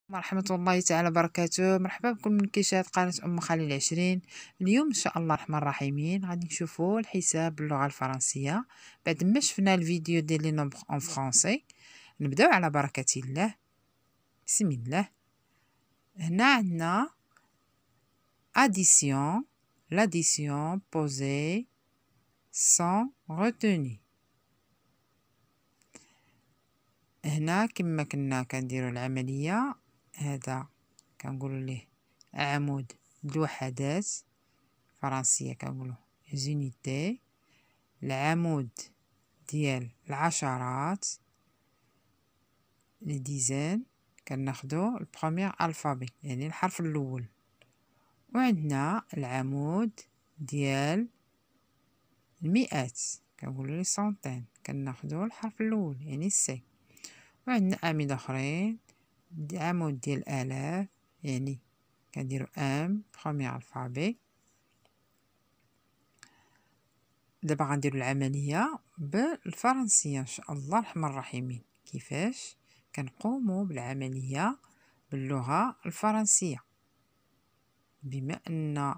مرحبا الله تعالى وبركاته. مرحبا بكل من كيشاهد قناة أم خليل 20. اليوم إن شاء الله الرحمن الرحيم غادي نشوفوا الحساب باللغة الفرنسية بعد ما شفنا الفيديو ديال لي نومبر اون فرونسي. نبداو على بركة الله. بسم الله. هنا عندنا addition, l'addition posée sans retenue. هنا كما كنا كنديروا العمليه، هذا كنقولوا ليه عمود الوحدات فرنسيه، كنقولوا زونيتي. العمود ديال العشرات لي ديزان كناخدو البروميير الفابي يعني الحرف الاول، وعندنا العمود ديال المئات كنقولوا لي سونتين كناخدو الحرف الاول يعني السي، وعندنا أعمدة أخرين عمود ديال الآلاف يعني كنديرو ام بروميير الفابي. دابا غنديرو العملية بالفرنسية إن شاء الله الرحمن الرحيم. كيفاش كنقومو بالعملية باللغة الفرنسية؟ بما أن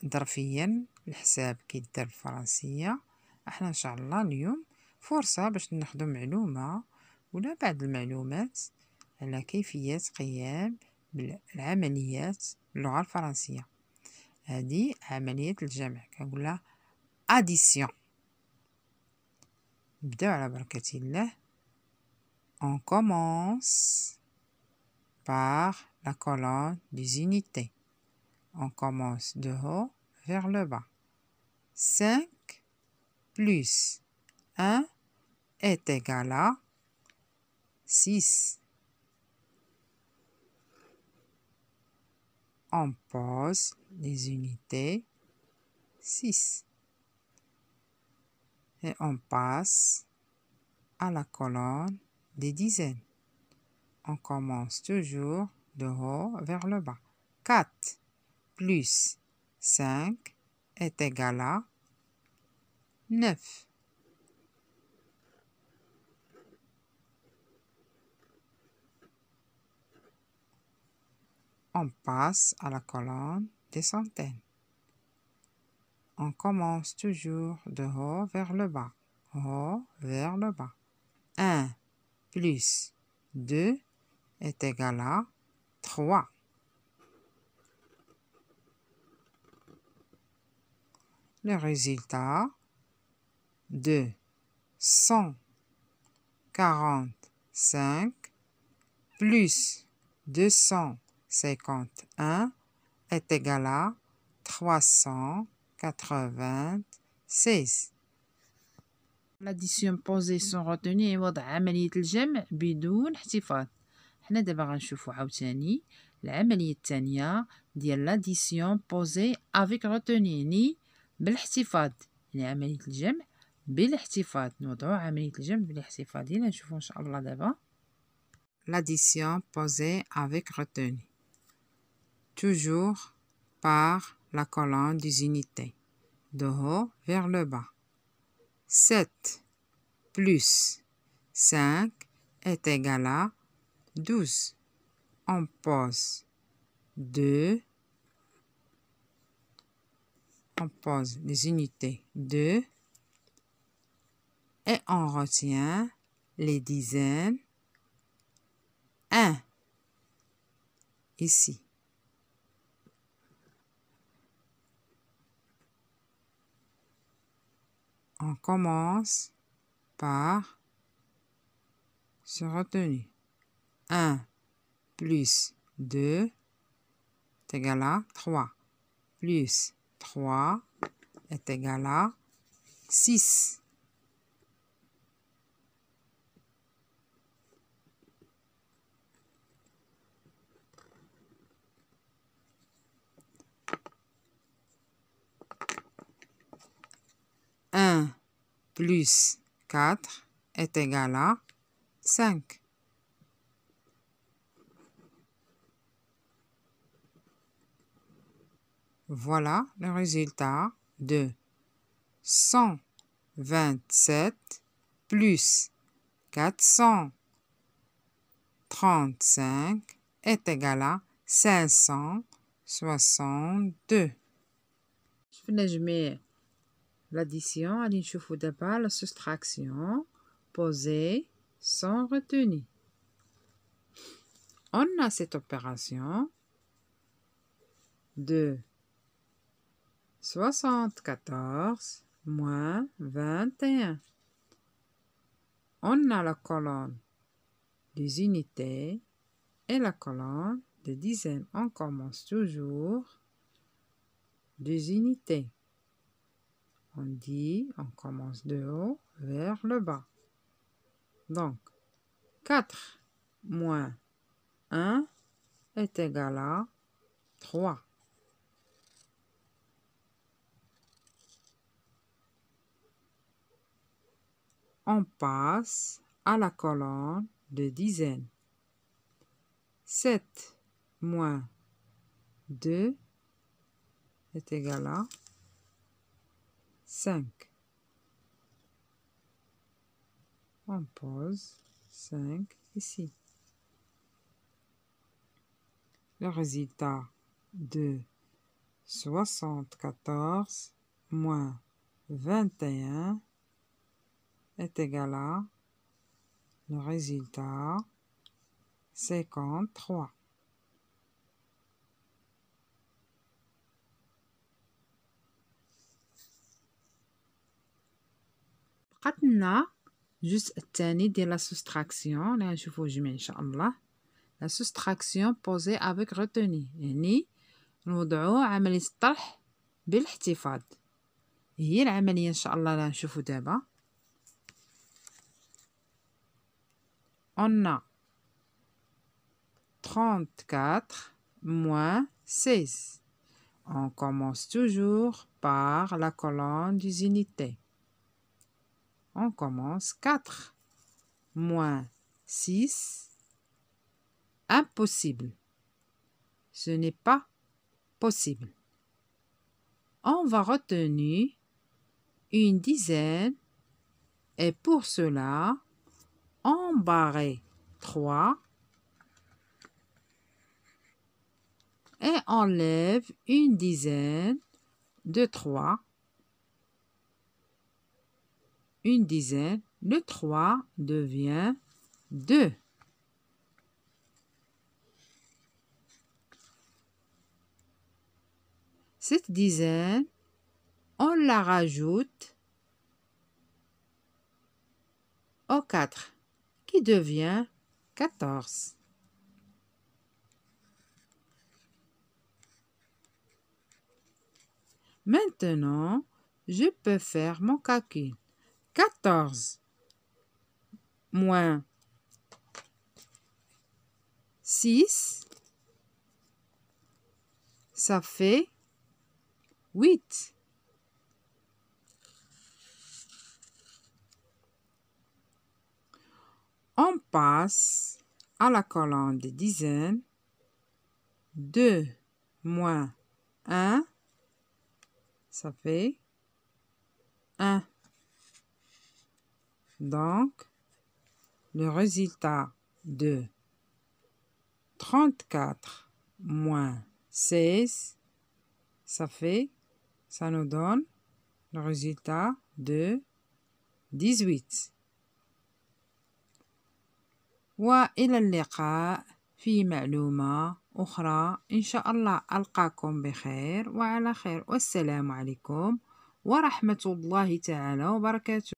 ظرفيا الحساب كيدار بالفرنسية، احنا إن شاء الله اليوم فرصة باش ناخدو معلومة ولا بعض المعلومات على كيفية قيام بالعمليات باللغة الفرنسية. هذه عملية الجمع كنقولها addition. نبداو على بركة الله. On commence par la colonne des unités. On commence de haut vers le bas. 5 plus 1 est égal à 6. On pose les unités 6 et on passe à la colonne des dizaines. On commence toujours de haut vers le bas. 4 plus 5 est égal à 9. On passe à la colonne des centaines. On commence toujours de haut vers le bas. Haut vers le bas. 1 plus 2 est égal à 3. Le résultat de 145 plus 251 est égal à 396. l'addition posée sans retenue وضع عملية الجمع بدون احتفاظ. حنا دابا غنشوفو عاوتاني العملية الثانية ديال l'addition posée avec retenue يعني بالاحتفاظ، يعني عملية الجمع بالاحتفاظ. نوضعو عملية الجمع بالاحتفاظ، يلا نشوفو إن شاء الله دابا. L'addition posée avec retenue. Toujours par la colonne des unités. De haut vers le bas. 7 plus 5 est égal à 12. On pose 2. On pose les unités 2 et on retient les dizaines 1 ici. On commence par se retenir. 1 plus 2 est égal à 3. Plus 3 est égal à 6. Plus 4 est égal à 5. Voilà le résultat de 127 plus 435 est égal à 562. شفنا جميع l'addition. غادي نشوفو دابا la soustraction posée sans retenue. On a cette opération de 74 moins 21. On a la colonne des unités et la colonne des dizaines. On commence toujours des unités. On dit, on commence de haut vers le bas. Donc, 4 moins 1 est égal à 3. On passe à la colonne de dizaines. 7 moins 2 est égal à 5. On pose 5 ici. Le résultat de 74 moins 21 est égal à le résultat 53. بقات لنا الجزء الثاني ديال لا سوستراكسيون اللي غنشوفوه جميع ان شاء الله. لا سوستراكسيون بوزي افيك روتوني، يعني نوضعو عملية الطرح بالاحتفاظ. هي العملية ان شاء الله اللي غنشوفو دابا. On a 34 moins 16. On commence toujours par la colonne des unités. On commence 4 moins 6. Impossible. Ce n'est pas possible. On va retenir une dizaine et pour cela, on barre 3 et enlève une dizaine de 3. Une dizaine, le 3 devient 2. Cette dizaine, on la rajoute au 4 qui devient 14. Maintenant, je peux faire mon calcul. 14 moins 6, ça fait 8. On passe à la colonne des dizaines. 2 moins 1, ça fait 1. Donc, le résultat de 34 moins 16, ça nous donne le résultat de 18. وإلى اللقاء في معلومة أخرى إن شاء الله. ألقاكم بخير وعلى خير، والسلام عليكم ورحمة الله تعالى وبركاته.